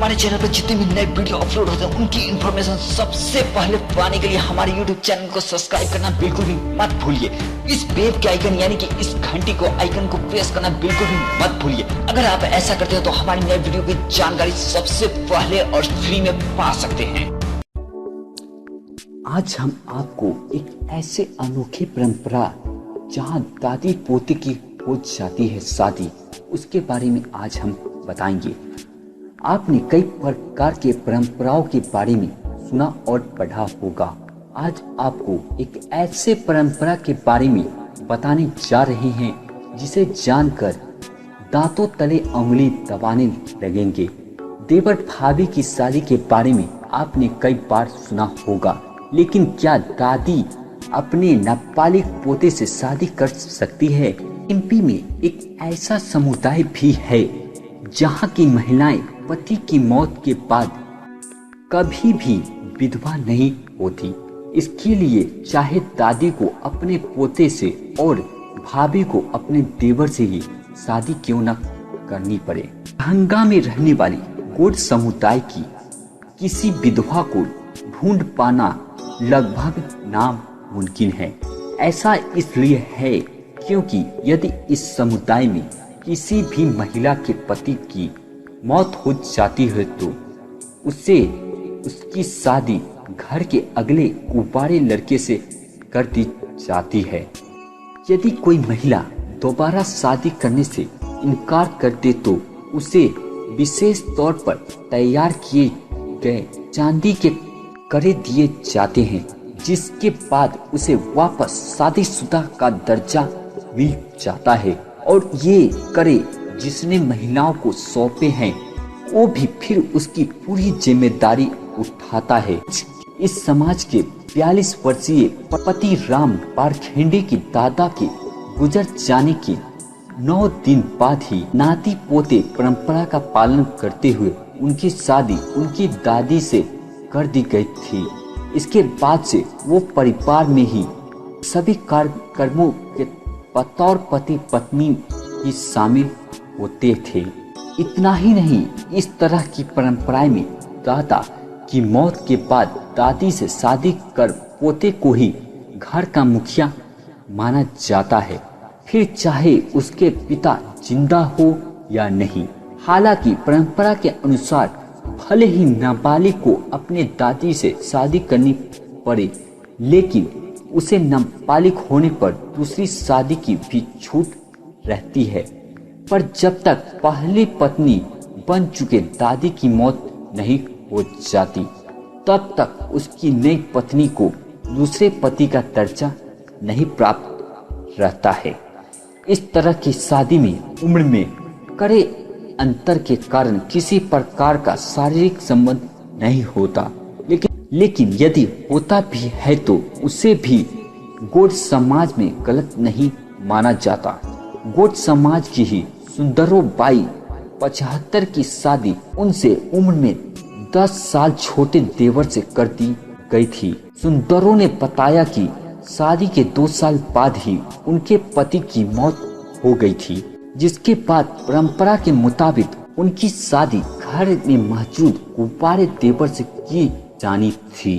हमारे चैनल पर जितने भी नए वीडियो अपलोड होते हैं उनकी इन्फॉर्मेशन सबसे पहले पाने के लिए हमारे YouTube चैनल को सब्सक्राइब करना बिल्कुल भी मत भूलिए। इस बेल के आइकन यानी कि इस घंटी को आइकन को प्रेस करना बिल्कुल भी मत भूलिए। अगर आप ऐसा करते हो तो हमारी नए वीडियो की जानकारी सबसे पहले और फ्री में पा सकते हैं। आज हम आपको एक ऐसे अनोखी परंपरा जहां दादी पोते की हो जाती है शादी, उसके बारे में आज हम बताएंगे। आपने कई प्रकार के परंपराओं के बारे में सुना और पढ़ा होगा। आज आपको एक ऐसे परंपरा के बारे में बताने जा रहे हैं जिसे जानकर दांतों तले उंगली दबाने लगेंगे। देवर भाभी की शादी के बारे में आपने कई बार सुना होगा, लेकिन क्या दादी अपने नाबालिग पोते से शादी कर सकती है? एमपी में एक ऐसा समुदाय भी है जहां की महिलाएं पति की मौत के बाद कभी भी विधवा नहीं होती। इसके लिए चाहे दादी को अपने पोते से और भाभी को अपने देवर से ही शादी क्यों न करनी पड़े। हंगा में रहने वाली गोंड समुदाय की किसी विधवा को ढूंढ पाना लगभग नामुमकिन है। ऐसा इसलिए है क्योंकि यदि इस समुदाय में किसी भी महिला के पति की मौत हो जाती है तो उससे उसकी शादी घर के अगले कुंवारे लड़के से कर दी जाती है। यदि कोई महिला दोबारा शादी करने से इनकार कर दे तो उसे विशेष तौर पर तैयार किए गए चांदी के कड़े दिए जाते हैं, जिसके बाद उसे वापस शादीशुदा का दर्जा मिल जाता है। और ये कड़े जिसने महिलाओं को सौंपे हैं वो भी फिर उसकी पूरी जिम्मेदारी उठाता है। इस समाज के 42 वर्षीय पति राम पारखेंडे की दादा के गुजर जाने के 9 दिन बाद ही नाती पोते परंपरा का पालन करते हुए उनकी शादी उनकी दादी से कर दी गई थी। इसके बाद से वो परिवार में ही सभी कर्मों के बतौर पति पत्नी ही शामिल होते थे। इतना ही नहीं, इस तरह की परंपराएं में दादा की मौत के बाद दादी से शादी कर पोते को ही घर का मुखिया माना जाता है, फिर चाहे उसके पिता जिंदा हो या नहीं। हालांकि परंपरा के अनुसार भले ही नाबालिग को अपने दादी से शादी करनी पड़े, लेकिन उसे नाबालिग होने पर दूसरी शादी की भी छूट रहती है। पर जब तक पहली पत्नी बन चुके दादी की मौत नहीं हो जाती, तब तक उसकी नई पत्नी को दूसरे पति का दर्जा नहीं प्राप्त रहता है। इस तरह की शादी में उम्र में कड़े अंतर के कारण किसी प्रकार का शारीरिक संबंध नहीं होता, लेकिन यदि होता भी है तो उसे भी गोंड समाज में गलत नहीं माना जाता। गोंड समाज की ही सुंदरो बाई 75 की शादी उनसे उम्र में 10 साल छोटे देवर से कर दी गई थी। सुंदरो ने बताया कि शादी के 2 साल बाद ही उनके पति की मौत हो गई थी, जिसके बाद परंपरा के मुताबिक उनकी शादी घर में मौजूद कुंवारे देवर से की जानी थी।